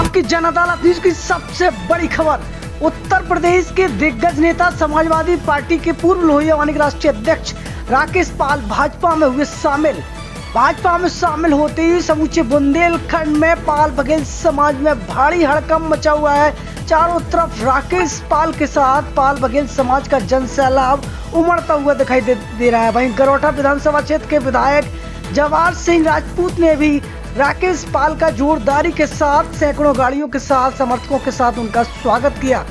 आपकी जन अदालत न्यूज की सबसे बड़ी खबर। उत्तर प्रदेश के दिग्गज नेता समाजवादी पार्टी के पूर्व लोहियावानी के राष्ट्रीय अध्यक्ष राकेश पाल भाजपा में हुए शामिल। भाजपा में शामिल होते ही समूचे बुंदेलखंड में पाल बघेल समाज में भारी हड़कंप मचा हुआ है। चारों तरफ राकेश पाल के साथ पाल बघेल समाज का जन सैलाब उमड़ता हुआ दिखाई दे रहा है। वहीं गरोठा विधानसभा क्षेत्र के विधायक जवाहर सिंह राजपूत ने भी राकेश पाल का जोरदारी के साथ सैकड़ों गाड़ियों के साथ समर्थकों के साथ उनका स्वागत किया।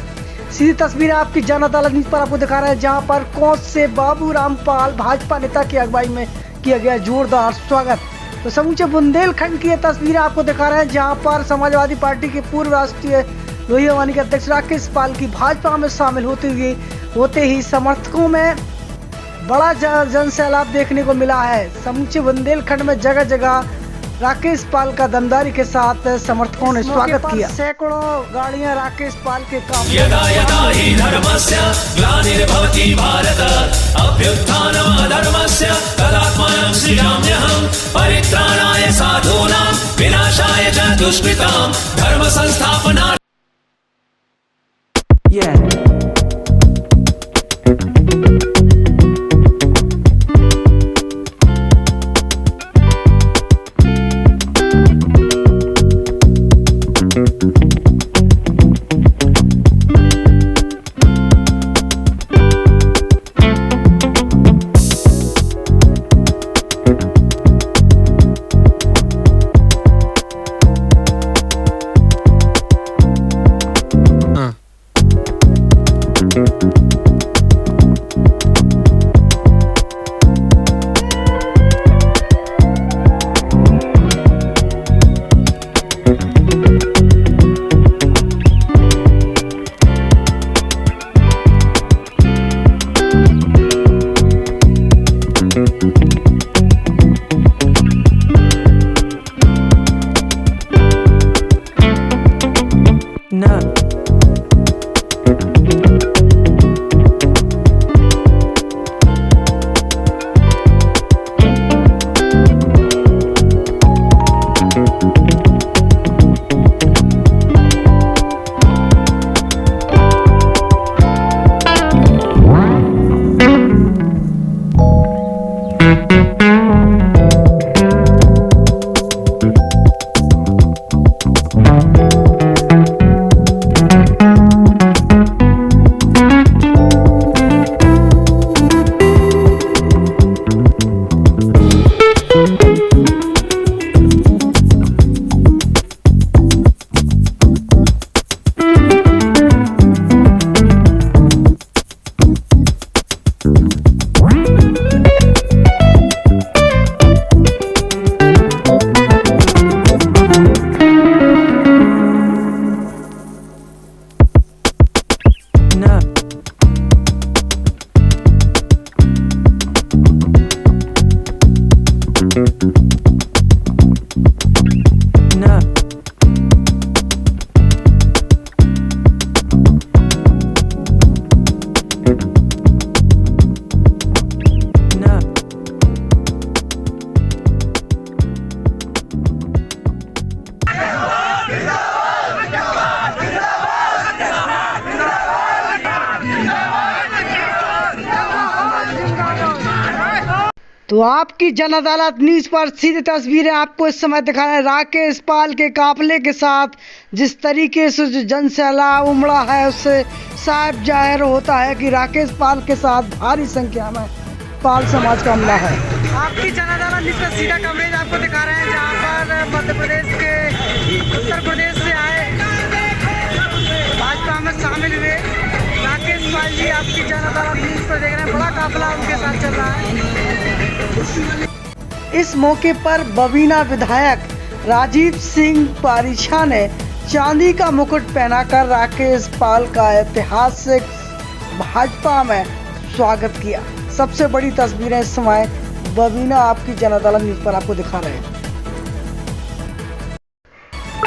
सीधी तस्वीरें आपकी जन अदालत न्यूज पर आपको दिखा रहे हैं, जहां पर कोंच से बाबूराम पाल भाजपा नेता की अगुवाई में किया गया जोरदार स्वागत। तो समूचे बुंदेलखंड की ये तस्वीरें आपको दिखा रहे हैं, जहां पर समाजवादी पार्टी के पूर्व राष्ट्रीय लोहियावानी के अध्यक्ष राकेश पाल की भाजपा में शामिल होते ही समर्थकों में बड़ा जन सैलाब देखने को मिला है। समूचे बुंदेलखंड में जगह जगह राकेश पाल का दमदारी के साथ समर्थकों ने स्वागत किया। सैकड़ों गाड़ियां राकेश पाल के यदा यदा हि धर्मस्य ग्लानिर्भवति भारत अभ्युत्थानमधर्मस्य तदात्मानं सृजाम्यहं परित्राणाय साधूनां विनाशाय च दुष्कृतां धर्म संस्थापनार्थं। तो आपकी जन अदालत न्यूज पर सीधी तस्वीरें आपको इस समय दिखा रहे हैं। राकेश पाल के काफिले के साथ जिस तरीके से जो जन सैलाब उमड़ा है, उससे साफ जाहिर होता है कि राकेश पाल के साथ भारी संख्या में पाल समाज का हमला है। आपकी जन अदालत न्यूज का सीधा कवरेज आपको दिखा रहे हैं, जहाँ पर मध्य प्रदेश के उत्तर प्रदेश से आए भाजपा में शामिल हुए राकेश पाल जी आपकी जन अदालत न्यूज पर देख रहे हैं। बड़ा काफिला उनके साथ चल रहा है। इस मौके पर बबीना विधायक राजीव सिंह पारिछा ने चांदी का मुकुट पहनाकर राकेश पाल का ऐतिहासिक भाजपा में स्वागत किया। सबसे बड़ी तस्वीरें इस समय बबीना आपकी जन अदालत न्यूज पर आपको दिखा रहे हैं।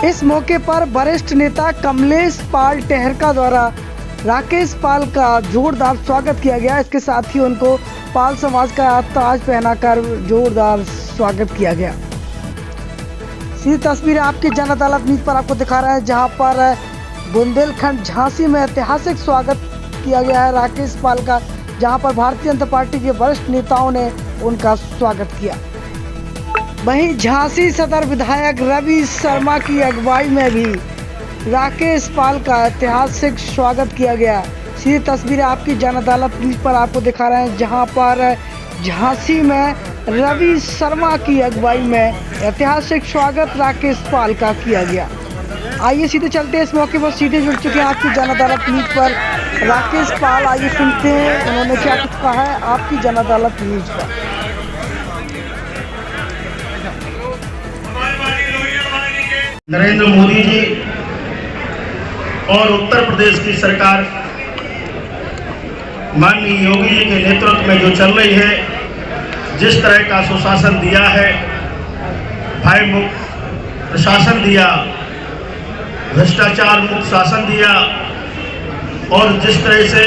इस मौके पर वरिष्ठ नेता कमलेश पाल टेहरका द्वारा राकेश पाल का जोरदार स्वागत किया गया। इसके साथ ही उनको पाल समाज का ताज पहनाकर जोरदार स्वागत किया गया। सीधी तस्वीरें आपकी जन अदालत न्यूज पर आपको दिखा रहे हैं, जहां पर बुंदेलखंड झांसी में ऐतिहासिक स्वागत किया गया है राकेश पाल का, जहां पर भारतीय जनता पार्टी के वरिष्ठ नेताओं ने उनका स्वागत किया। वहीं झांसी सदर विधायक रवि शर्मा की अगुवाई में भी राकेश पाल का ऐतिहासिक स्वागत किया गया। सीधी तस्वीरें आपकी जन अदालत न्यूज पर आपको दिखा रहे हैं, जहां पर झांसी में रवि शर्मा की अगुवाई में ऐतिहासिक स्वागत राकेश पाल का किया गया। आइए सीधे चलते हैं, इस मौके पर सीधे जुड़ चुके हैं आपकी जन अदालत न्यूज पर राकेश पाल। आइए सुनते हैं उन्होंने क्या कुछ कहा है आपकी जन अदालत न्यूज पर। नरेंद्र मोदी जी और उत्तर प्रदेश की सरकार माननीय योगी जी के नेतृत्व में जो चल रही है, जिस तरह का सुशासन दिया है, भय मुक्त प्रशासन दिया, भ्रष्टाचार मुक्त शासन दिया, और जिस तरह से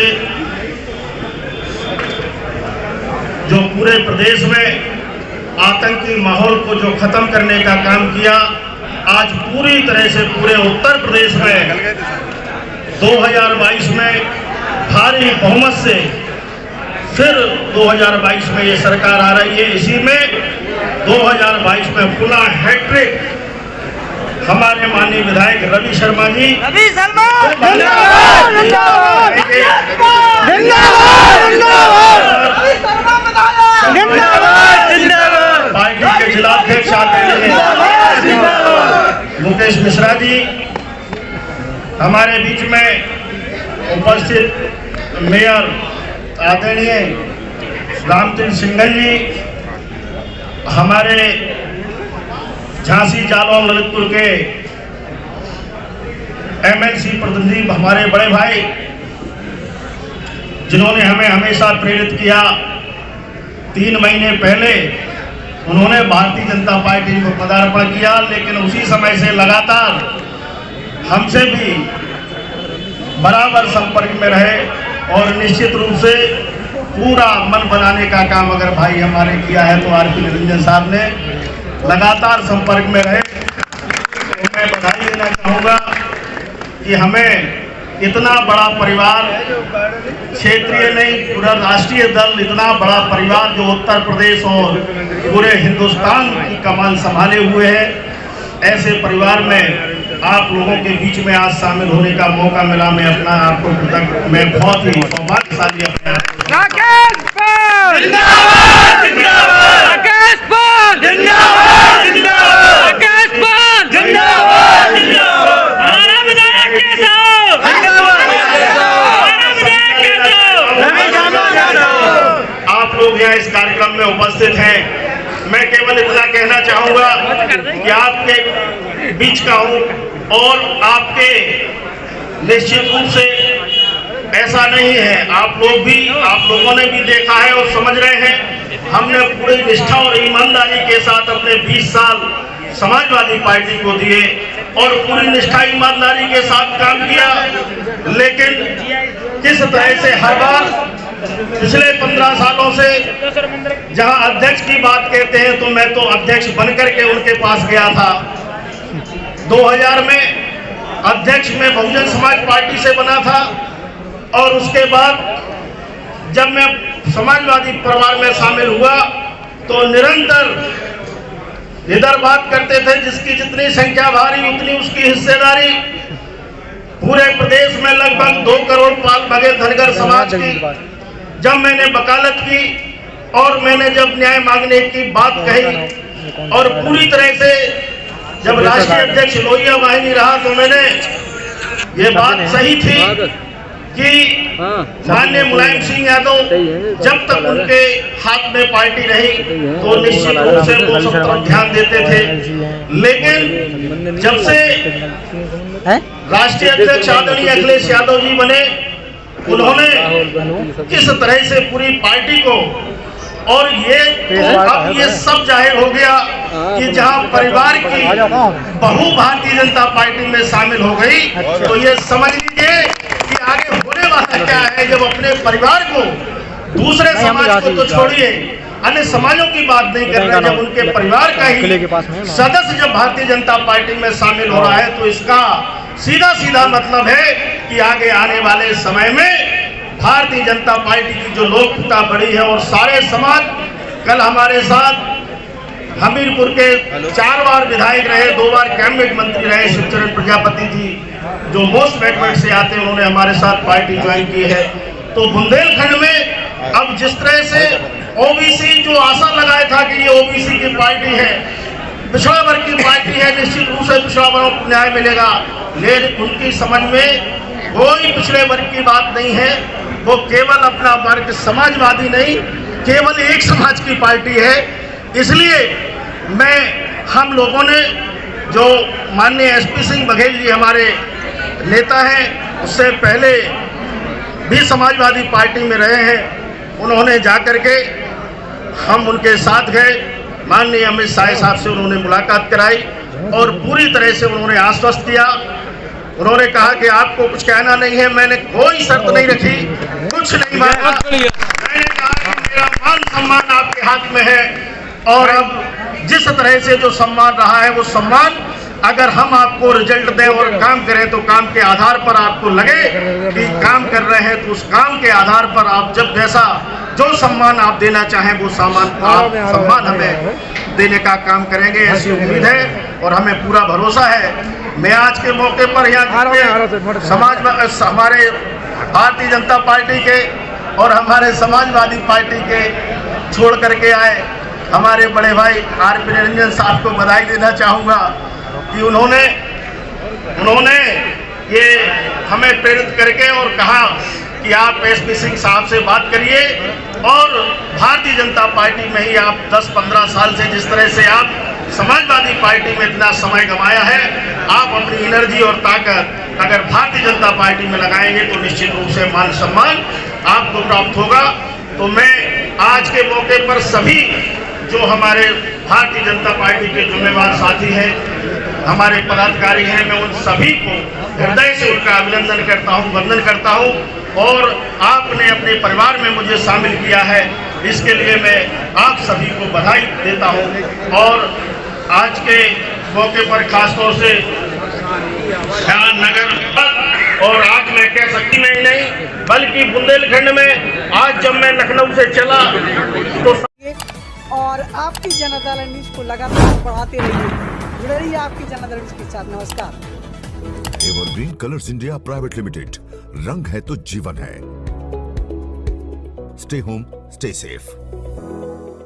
जो पूरे प्रदेश में आतंकी माहौल को जो खत्म करने का काम किया, आज पूरी तरह से पूरे उत्तर प्रदेश में 2022 में भारी बहुमत से फिर 2022 में ये सरकार आ रही है। इसी में 2022 में खुला हैट्रिक हमारे माननीय विधायक रवि शर्मा जी पार्टी के जिलाध्यक्ष मुकेश मिश्रा जी, हमारे बीच में उपस्थित मेयर आदरणीय रामचंद्र सिंघल जी, हमारे झांसी जालौन ललितपुर के एमएलसी प्रतिनिधि, हमारे बड़े भाई जिन्होंने हमें हमेशा प्रेरित किया। 3 महीने पहले उन्होंने भारतीय जनता पार्टी को पदार्पण किया, लेकिन उसी समय से लगातार हमसे भी बराबर संपर्क में रहे और निश्चित रूप से पूरा मन बनाने का काम अगर भाई हमारे किया है तो आरपी निरंजन साहब ने लगातार संपर्क में रहे। तो मैं बधाई देना चाहूँगा कि हमें इतना बड़ा परिवार, क्षेत्रीय नहीं पूरा राष्ट्रीय दल, इतना बड़ा परिवार जो उत्तर प्रदेश और पूरे हिंदुस्तान की कमान संभाले हुए है, ऐसे परिवार में आप लोगों के बीच में आज शामिल होने का मौका मिला। मैं अपना आपको मैं बहुत ही सौभाग्यशाली अपना राकेश पाल जिंदाबाद, जिंदाबाद, राकेश पाल जिंदाबाद, जिंदाबाद, राकेश पाल जिंदाबाद, जिंदाबाद, हमारा विधायक केशव हमारा विधायक केशव। आप लोग यहाँ इस कार्यक्रम में उपस्थित हैं। मैं केवल इतना कहना चाहूंगा कि आपके बीच का हूं और आपके निश्चित रूप से ऐसा नहीं है, आप लोगों ने भी देखा है और समझ रहे हैं। हमने पूरी निष्ठा और ईमानदारी के साथ अपने 20 साल समाजवादी पार्टी को दिए और पूरी निष्ठा ईमानदारी के साथ काम किया, लेकिन किस तरह से हर बार पिछले 15 सालों से जहां अध्यक्ष की बात कहते हैं तो मैं तो अध्यक्ष बनकर के उनके पास गया था। 2000 में अध्यक्ष में बहुजन समाज पार्टी से बना था और उसके बाद जब मैं समाजवादी परिवार में शामिल हुआ तो निरंतर इधर बात करते थे, जिसकी जितनी संख्या भारी उतनी उसकी हिस्सेदारी। पूरे प्रदेश में लगभग 2 करोड़ पाल बघेल धनगर समाज की जब मैंने वकालत की और मैंने जब न्याय मांगने की बात कही और पूरी तरह से जब राष्ट्रीय अध्यक्ष लोहिया वाहिनी रहा तो मैंने ये बात सही थी कि माननीय मुलायम सिंह यादव जब तक उनके हाथ में पार्टी रही तो निश्चित रूप से वो सब तरफ ध्यान देते थे, लेकिन जब से राष्ट्रीय अध्यक्ष आदरणीय अखिलेश यादव जी बने, उन्होंने किस तरह से पूरी पार्टी को, और ये तो अब ये सब जाहिर हो गया कि जहां परिवार की बहू भारतीय जनता पार्टी में शामिल हो गई तो ये समझ लीजिए कि आगे होने वाला क्या है। जब अपने परिवार को, दूसरे समाज को तो छोड़िए, अन्य समाजों की बात नहीं कर रहे, जब उनके परिवार का ही सदस्य जब भारतीय जनता पार्टी में शामिल हो रहा है तो इसका सीधा सीधा मतलब है कि आगे आने वाले समय में भारतीय जनता पार्टी की जो लोकप्रियता बढ़ी है और सारे समाज, कल हमारे साथ हमीरपुर के 4 बार विधायक रहे, 2 बार कैबिनेट मंत्री रहे शिवचरण प्रजापति जी, जो मोस्ट बैकवर्ड से आते हैं, उन्होंने हमारे साथ पार्टी ज्वाइन की है। तो बुंदेलखंड में अब जिस तरह से ओबीसी जो आशा लगाया था कि ये ओबीसी की पार्टी है, पिछड़ा वर्ग की पार्टी है, निश्चित रूप से पिछड़ा वर्ग को न्याय मिलेगा, लेकिन उनकी समझ में कोई पिछड़े वर्ग की बात नहीं है। वो केवल अपना वर्ग, समाजवादी नहीं, केवल एक समाज की पार्टी है। इसलिए हम लोगों ने, जो माननीय एसपी सिंह बघेल जी हमारे नेता हैं, उससे पहले भी समाजवादी पार्टी में रहे हैं, उन्होंने जाकर के हम उनके साथ गए, माननीय अमित शाह साहब से उन्होंने मुलाकात कराई और पूरी तरह से उन्होंने आश्वस्त किया। उन्होंने कहा कि आपको कुछ कहना नहीं है, मैंने कोई शर्त नहीं रखी, कुछ नहीं मांगा, मैंने कहा कि मेरा मान सम्मान आपके हाथ में है और अब जिस तरह से जो सम्मान रहा है वो सम्मान अगर हम आपको रिजल्ट दें और काम करें तो काम के आधार पर आपको लगे कि काम कर रहे हैं तो उस काम के आधार पर आप जब जैसा जो सम्मान आप देना चाहें वो सम्मान हमें देने का काम करेंगे, ऐसी उम्मीद है और हमें पूरा भरोसा है। मैं आज के मौके पर यहाँ समाज हमारे भारतीय जनता पार्टी के और हमारे समाजवादी पार्टी के छोड़ करके आए हमारे बड़े भाई आरपी निरंजन साहब को बधाई देना चाहूँगा कि उन्होंने ये हमें प्रेरित करके और कहा कि आप एसपी सिंह साहब से बात करिए और भारतीय जनता पार्टी में ही आप 10-15 साल से जिस तरह से आप समाजवादी पार्टी में इतना समय गंवाया है, आप अपनी एनर्जी और ताकत अगर भारतीय जनता पार्टी में लगाएंगे तो निश्चित रूप से मान सम्मान आपको प्राप्त होगा। तो मैं आज के मौके पर सभी जो हमारे भारतीय जनता पार्टी के जिम्मेवार साथी हैं, हमारे पदाधिकारी हैं, मैं उन सभी को हृदय से उनका अभिनंदन करता हूं, वंदन करता हूं और आपने अपने परिवार में मुझे शामिल किया है, इसके लिए मैं आप सभी को बधाई देता हूं। और आज के मौके पर खासतौर से नगर और आज मैं कह सकती नहीं बल्कि बुंदेलखंड में आज जब मैं लखनऊ से चला तो और आपकी जनता दल न्यूज को लगातार बढ़ाते रहिए, जुड़े रहिए आपकी जनता दल न्यूज के साथ। नमस्कार। Evergreen colours India private limited, रंग है तो जीवन है। Stay home, stay safe.